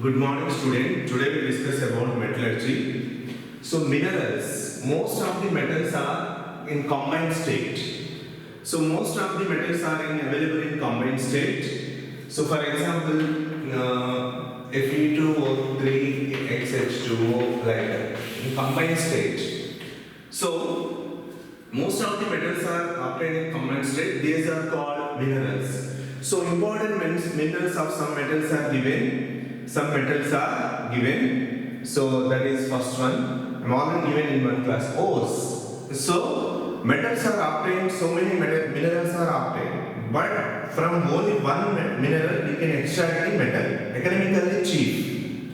Good morning, student. Today we discuss about metallurgy. So minerals, most of the metals are in combined state. So most of the metals are available in combined state. So for example, Fe2O3, XH2O like that in combined state. So most of the metals are obtained in combined state. These are called minerals. So important minerals of some metals are given. Some metals are given. So that is first one. I'm already given in one class. Ores. So metals are obtained. So many minerals are obtained. But from only one mineral we can extract the metal. Economically cheap.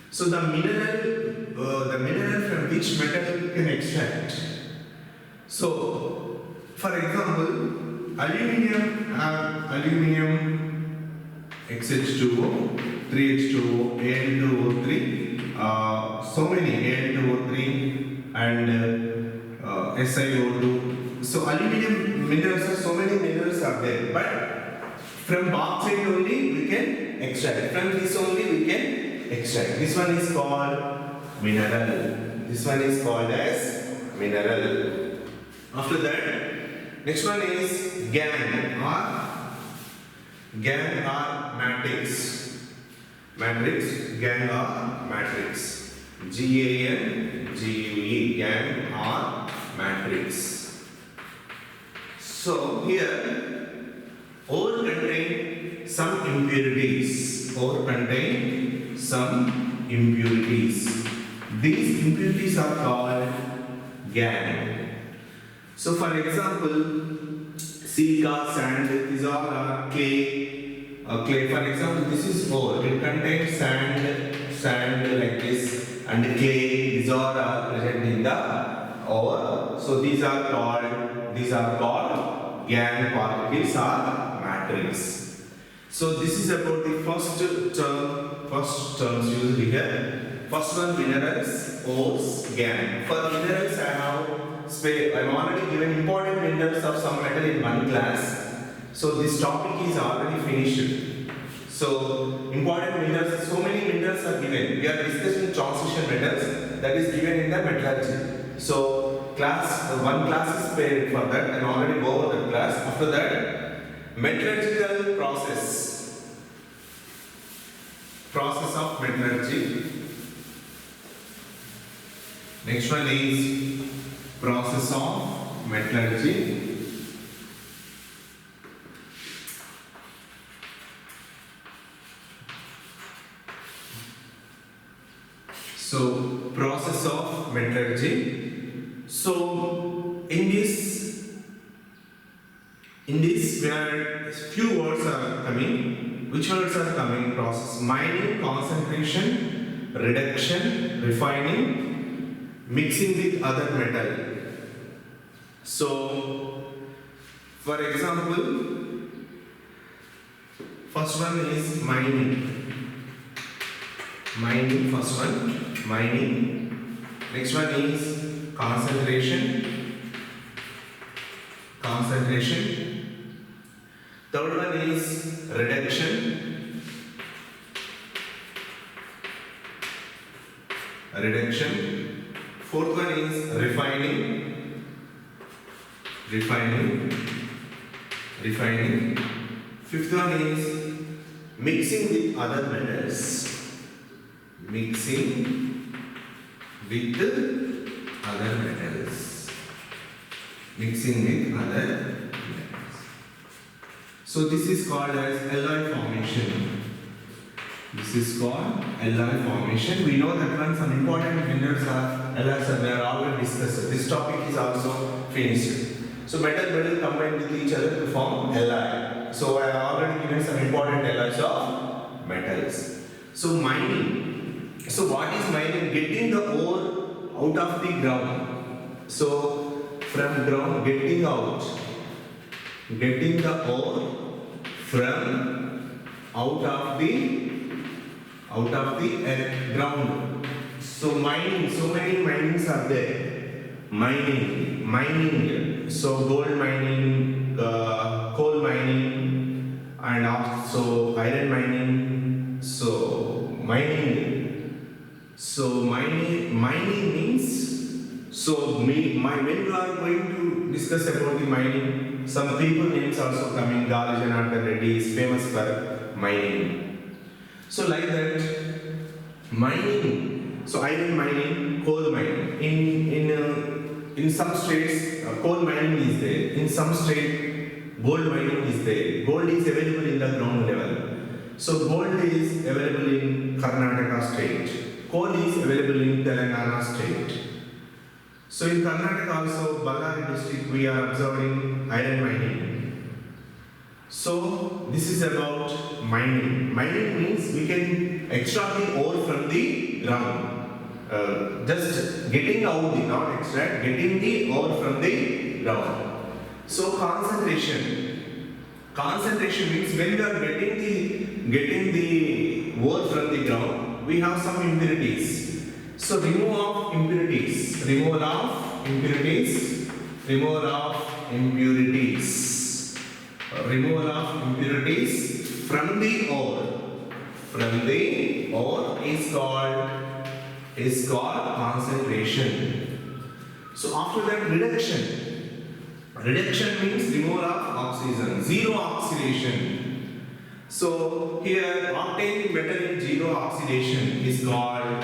So the mineral from which metal we can extract. So for example, aluminium XH2O, 3H2O, Al2O3, so many Al2O3 and SiO2. So aluminium minerals are so many minerals are there, but from bauxite only we can extract. From this only we can extract. This one is called mineral. This one is called as mineral. After that, next one is gangue or matrix. Gangue or matrix. GANGUE, gangue or matrix. So here, ore contain some impurities. These impurities are called gangue. So for example, silica, sand, these all are clay. For example, this is ore. It contains sand like this, and clay. These all are present in the ore. So these are called gangue particles or matrix. So this is about the first terms used here. First one, minerals, ores, gangue. For minerals, I'm already given important minerals of some metal in one class. So this topic is already finished. So important minerals, so many minerals are given. We are discussing transition metals that is given in the metallurgy. So one class is spared for that and already go over that class. After that, metallurgical process of metallurgy. Next one is process of metallurgy. So process of metallurgy. So in this where few words are coming. Which words are coming? Process: mining, concentration, reduction, refining, mixing with other metal. So for example, first one is mining. First one, mining. Next one is concentration. Third one is reduction. Fourth one is refining. Fifth one is mixing with other metals. So this is called as alloy formation. We know that when some important minerals are alloys and they are already discussed. This topic is also finished. So metal combine with each other to form alloy. So I have already given some important alloys of metals. So mining. So what is mining? Getting the ore out of the ground. So from ground, getting the ore from out of the ground. So mining, so many minings are there. Mining. So gold mining, coal mining, and also iron mining. So mining. So mining means, so when we are going to discuss about the mining, some people names also coming. Gali Janardhan Reddy is famous for mining. So like that, mining. So iron mining, coal mining. In some states, coal mining is there. In some state, gold mining is there. Gold is available in the ground level. So gold is available in Karnataka state. Coal is available in Telangana state. So in Karnataka also, Ballari district, we are observing iron mining. So this is about mining. Mining means we can extract the ore from the ground. Just getting out the, not extract, getting the ore from the ground. So concentration. Concentration means when we are getting the ore from the ground, we have some impurities. So removal of impurities. Removal of impurities. Removal of impurities. Removal of impurities from the ore. From the ore is called concentration. So after that, reduction. Reduction means removal of oxygen, zero oxidation. So here obtaining metal in zero oxidation is called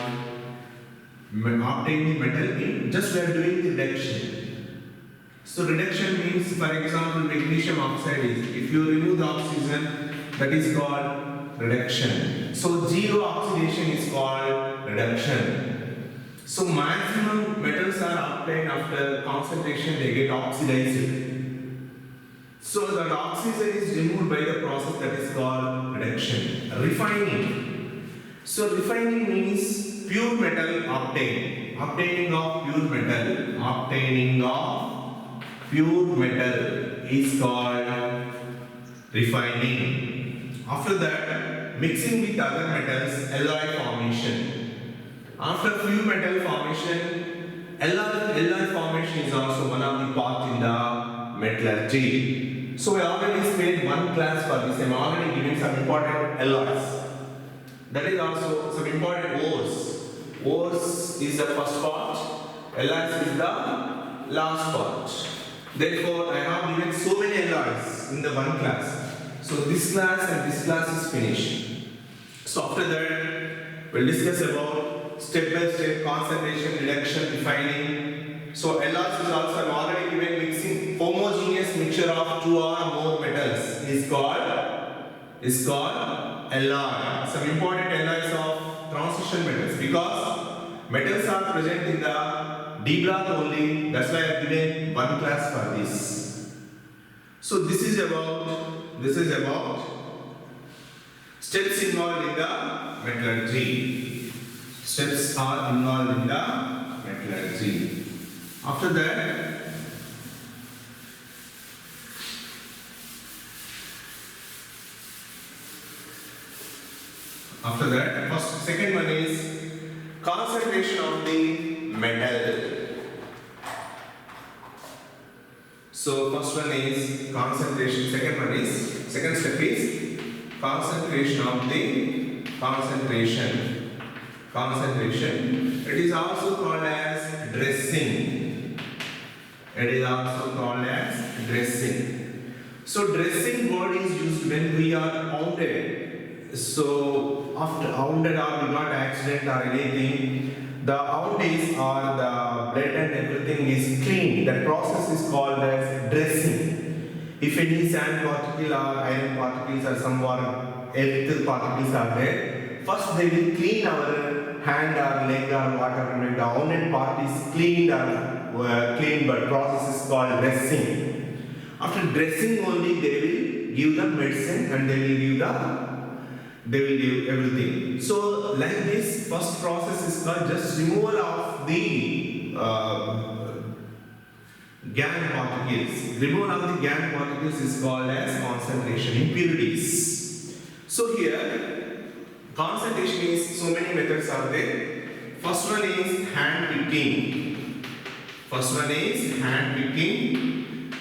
obtaining metal in, just we are doing the reduction. So reduction means, for example, magnesium oxide is, if you remove the oxygen, that is called reduction. So zero oxidation is called reduction. So maximum metals are obtained after concentration, they get oxidized. So that oxygen is removed by the process that is called reduction. Refining. So refining means pure metal obtained. Obtaining of pure metal. Obtaining of pure metal is called refining. After that, mixing with other metals, alloy formation. After few metal formation, alloy formation is also one of the parts in the metallurgy. So we already spent one class for this. I am already giving some important alloys. That is also some important ores. Ores is the first part, alloys is the last part. Therefore, I have given so many alloys in the one class. So this class and this class is finished. So after that, we'll discuss about step-by-step concentration, reduction, refining. So alloys is also, I'm already given mixing homogeneous mixture of two or more metals is called alloy. Some important alloys of transition metals, because metals are present in the D block only. That's why I've given one class for this. So this is about steps involved in the metallurgy. Steps are involved in the metallurgy. After that, second one is concentration of the metal. So first one is concentration, second step is concentration of the concentration. It is also called as dressing. So dressing word is used when we are wounded. So after wounded or we got accident or anything, the wounds or the blood and everything is cleaned. That process is called as dressing. If any sand particle or iron particles or some earth particles are there, first they will clean our hand or leg or whatever. When the wounded part is cleaned but process is called dressing. After dressing only they will give the medicine and they will give everything. So like this, first process is called just removal of the gangue particles. Removal of the gangue particles is called as concentration, impurities. So here, concentration is, so many methods are there. First one is hand picking.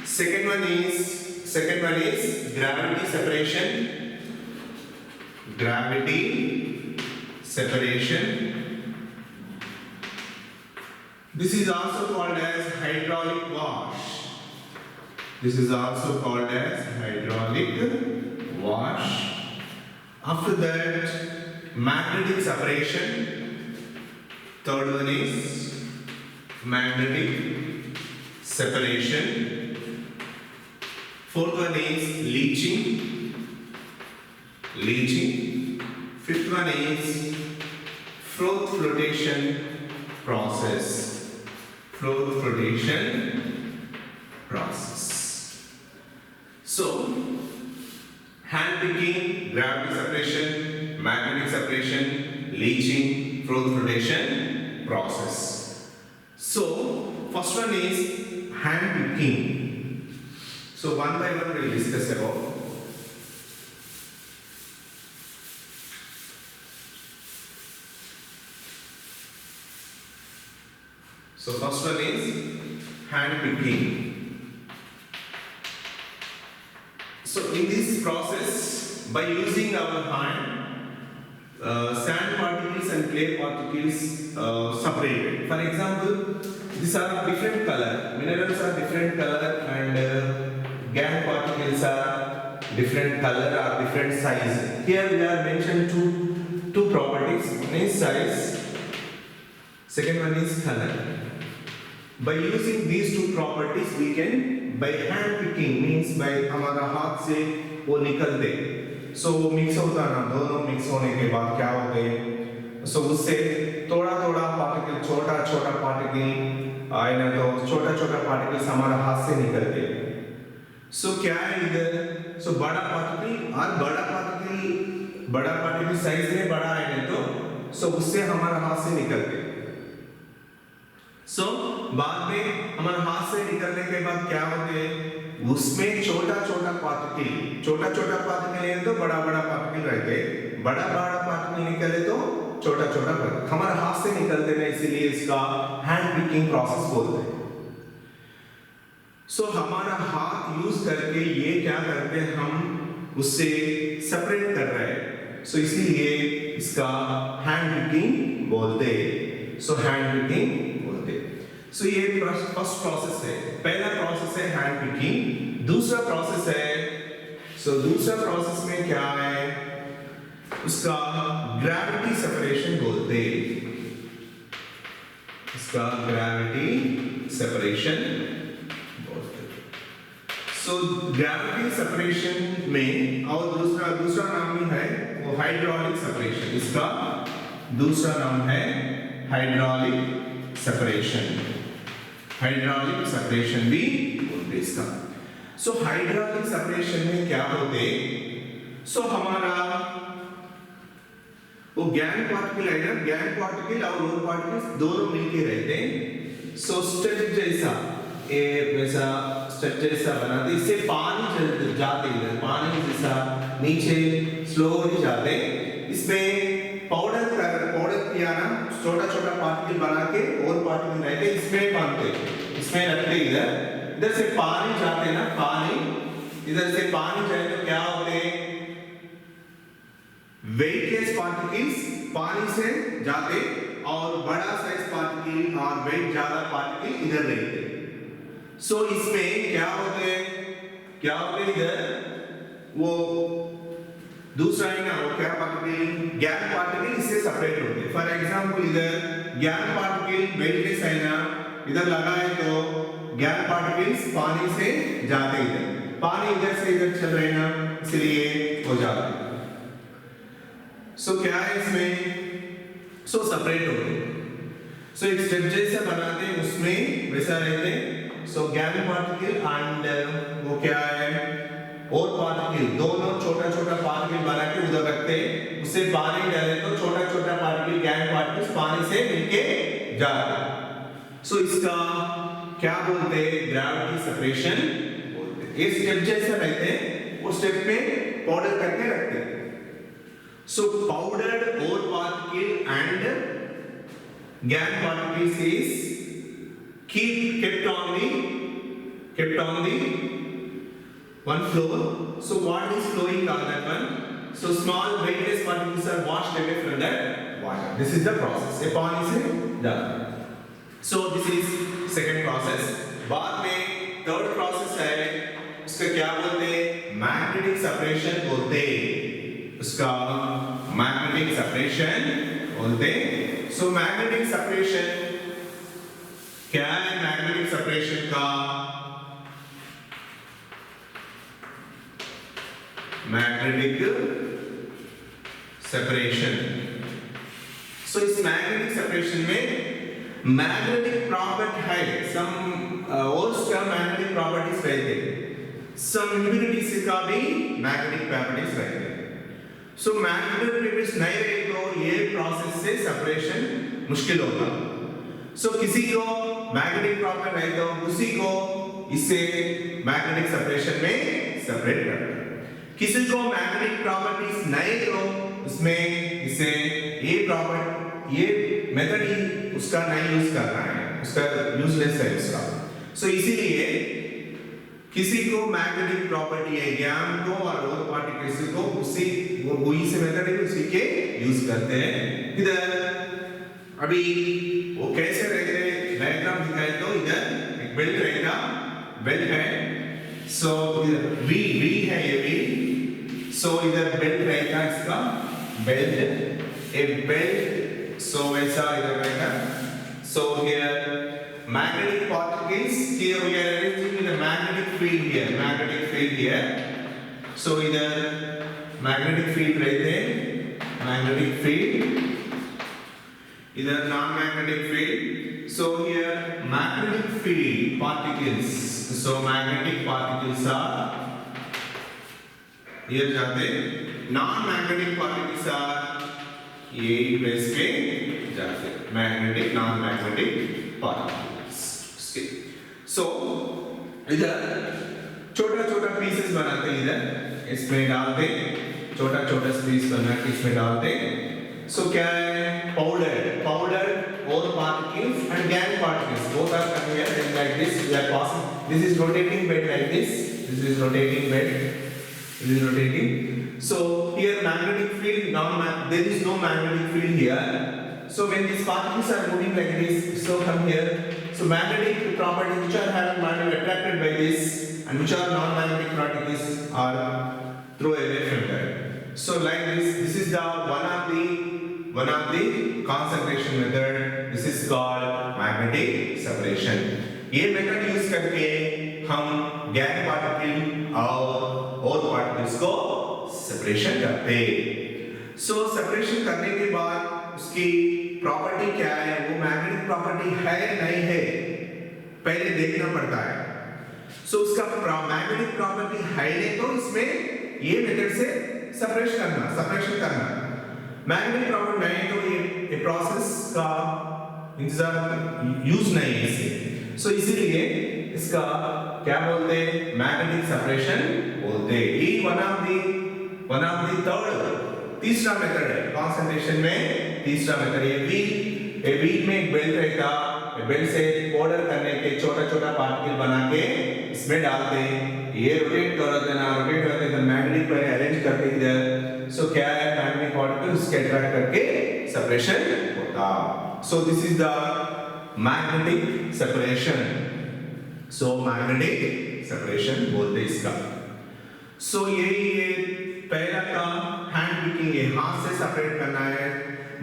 Second one is gravity separation. This is also called as hydraulic wash. This is also called as hydraulic wash. After that, magnetic separation. Third one is magnetic separation. Fourth one is leaching. Leaching. Fifth one is froth flotation process. Froth flotation process. So, hand picking, gravity separation, magnetic separation, leaching, froth flotation process. So, first one is hand picking. So, one by one we will discuss about. So, first one is hand picking. So, in this process, by using our hand, sand particles and clay particles separated. For example, these are different color, minerals are different color, and gangue particles are different color or different size. Here we are mentioned two properties. One is size, second one is color. By using these two properties, we can, by hand picking means by हमारा हाथ से वो निकल दे. So mix होता है ना, दोनों mix होने के बाद क्या होते हैं? So उससे थोड़ा particle, छोटा particle आए ना तो छोटा particles हमारा हाथ से निकलते हैं. So क्या है इधर? So बड़ा particle और बड़ा particle size में बड़ा आए ना तो so उससे हमारा हाथ से निकलते हैं. So बाद में हमारे हाथ से निकलने के बाद क्या होते हैं? उसमें छोटा पार्टिकल है तो बड़ा पार्टिकल रहते हैं. बड़ा पार्टिकल निकले तो छोटा पार्टिकल हमारे हाथ से निकलते हैं, इसीलिए इसका हैंड पिकिंग प्रोसेस बोलते हैं. So हमारा हाथ यूज करके ये क्या करते हैं, हम उससे सेपरेट कर रहे हैं. So इसीलिए इसका हैंड पिकिंग बोलते हैं. So हैंड पिकिंग So ये फर्स्ट प्रोसेस है. पहला प्रोसेस है हैंड पिकिंग. दूसरा प्रोसेस है, so दूसरा प्रोसेस में क्या है, उसका ग्रेविटी सेपरेशन बोलते हैं. इसका ग्रेविटी सेपरेशन बोलते हैं. So ग्रेविटी सेपरेशन में और दूसरा नाम भी है वो हाइड्रोलिक सेपरेशन. इसका दूसरा नाम है हाइड्रोलिक सेपरेशन. हाइड्रोलिक सेपरेशन भी बोलते इसका. सो हाइड्रोलिक सेपरेशन में क्या होते, सो हमारा वो गैंग पार्टिकल है ना, गैंग पार्टिकल और रोल पार्टिकल्स दोनों मिलके रहते हैं. सो स्टेप जैसा वैसा स्टेप जैसा बनाते, इससे पानी जाते इधर, पानी जैसा नीचे स्लोली जाते. इसमें पाउडर किया ना, छोटा पार्टिकल बना के और पार्टिकल रहते इसमें बांधते, इसमें रखते. इधर से पानी जाते ना, इधर से पानी जाए तो क्या होते, वेटलेस पार्टिकल्स पानी से जाते और बड़ा साइज पार्टिकल और वेट ज्यादा पार्टिकल इधर रहते. सो इसमें क्या होते इधर वो दूसरा है ना, वो क्या पार्टिकल, गैंग पार्टिकल इससे सेपरेट होते हैं. फॉर एग्जांपल इधर गैंग पार्टिकल वेटलेस है ना, इधर लगा है तो गैंग पार्टिकल्स पानी से जाते इधर, पानी इधर से इधर चल रहे ना, इसलिए हो जाते. सो क्या है इसमें, सो सेपरेट हो गए. सो एक स्टेप जैसा बनाते हैं उसमें वैसा रहते. सो गैंग पार्टिकल एंड वो क्या है और पार्टिकल दोनों छोटा पार्टिकल बना के उधर रखते हैं. उससे पानी डाले तो छोटा पार्टिकल गैंग पार्टिकल्स पानी से मिलके जाते. सो इसका क्या बोलते हैं, ग्रेविटी सेपरेशन बोलते हैं. ये स्टेप जैसा रहते हैं, वो स्टेप में पाउडर करके रखते हैं. सो पाउडर्ड और particle and gang particles is kept on the one floor. So what is flowing on that one? So small weightless particles are washed away from that water. This is the process. ये पानी से जाता है. So this is second process. बाद में third process है, उसका क्या बोलते हैं? Magnetic separation बोलते हैं. उसका magnetic separation बोलते हैं. So magnetic separation क्या है? Magnetic separation का magnetic separation. So इस magnetic separation में magnetic property है, some और उसका magnetic properties रहते हैं, some impurities का भी magnetic properties रहते हैं. So magnetic properties नहीं रहे तो ये process से separation मुश्किल होगा. So किसी को magnetic property रहे तो उसी को इससे magnetic separation में separate करते हैं. किसी को मैग्नेटिक प्रॉपर्टीज नहीं हो उसमें इसे ये मेथड ही उसका नहीं यूज करना है, उसका यूजलेस है उसका. सो इसीलिए किसी को मैग्नेटिक प्रॉपर्टी है ज्ञान को और पार्टिकल्स को उसी वही से मेथड है उसी के यूज करते हैं. इधर अभी वो कैसे रहते हैं डायग्राम दिखाए तो इधर एक बेल्ट रहेगा, बेल्ट है. सो वी है ये वी. सो इधर बेल्ट रहेगा, इसका बेल्ट एक बेल्ट. सो वैसा इधर रहेगा. So here magnetic particles, here we are arranging with a magnetic field here, magnetic field here. So इधर magnetic field रहते हैं, magnetic field, इधर non magnetic field. So here magnetic field particles, so magnetic particles are here जाते, non-magnetic particles are ये place पे जाते, magnetic, non-magnetic particles. So इधर छोटा-छोटा pieces बनाते हैं, इधर इसमें डालते, छोटा-छोटा piece बना के इसमें डालते. So क्या है? Powder और particles and gang particles both are coming here like this. We are passing. This is rotating bed like this. This is rotating bed. It is rotating. So here magnetic field, there is no magnetic field here. So when these particles are moving like this, so come here. So magnetic properties which are having magnet attracted by this and which are non-magnetic particles are thrown away from that. So like this is the one of the concentration method. This is called magnetic separation. ये method use करके हम gas particle और particles को separation करते हैं. सो separation करने के बाद उसकी प्रॉपर्टी क्या है, वो मैग्नेटिक प्रॉपर्टी है नहीं है पहले देखना पड़ता है. सो उसका मैग्नेटिक प्रॉपर्टी है नहीं तो इसमें ये मेथड से सेपरेशन करना. मैग्नेटिक प्रॉपर्टी नहीं तो ये प्रोसेस का इंतजार यूज नहीं है इसे. सो इसीलिए इसका क्या बोलते हैं? मैग्नेटिक सेपरेशन बोलते हैं. ये वन ऑफ द थर्ड तीसरा मेथड है कंसंट्रेशन में. तीसरा मेथड ये वील में एक बेल्ट रहेगा, बेल्ट से पाउडर करने के छोटा पार्टिकल बना के इसमें डालते हैं. ये रोटेट करते हैं मैग्नेटिक पर अरेंज करके इधर. सो क्या है? मैग्नेटिक पार्टिकल उसके अट्रैक्ट करके सेपरेशन होता. So this is the magnetic separation. So magnetic separation बोलते इसका. सो ये पहला का हैंड पिकिंग है, हाथ से सेपरेट करना है.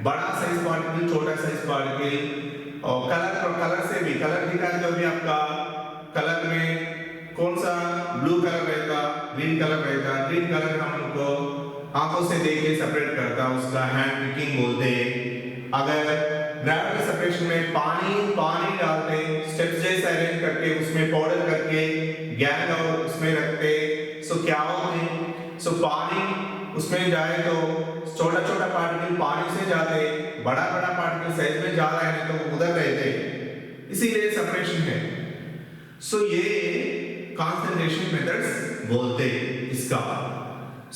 बड़ा साइज पार्टिकल, छोटा साइज पार्टिकल और कलर से भी कलर दिखा दो अभी आपका. कलर में कौन सा ब्लू कलर रहेगा, ग्रीन कलर रहेगा. ग्रीन कलर हमको आंखों से देख के सेपरेट करता, उसका हैंड पिकिंग बोलते हैं. अगर ग्रेविटी सेपरेशन में पानी डालते स्टेप्स जैसे अरेंज करके उसमें पाउडर करके गैस और उसमें रखते. सो क्या होते? सो पानी उसमें जाए तो छोटा पार्टिकल पानी से जाते, बड़ा पार्टिकल साइज में जा रहा है तो उधर रहते, इसीलिए सेपरेशन है. सो ये कंसंट्रेशन मेथड्स बोलते इसका.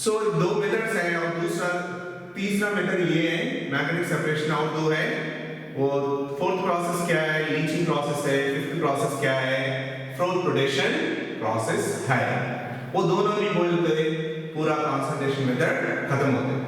सो दो मेथड्स हैं और तीसरा मेथड ये है मैग्नेटिक सेपरेशन. और दो है, वो फोर्थ प्रोसेस क्या है? लीचिंग प्रोसेस है. फिफ्थ प्रोसेस क्या है? फ्लोटेशन प्रोसेस है. वो दोनों भी बोलते पूरा कंसंट्रेशन मेथड खत्म होते हैं.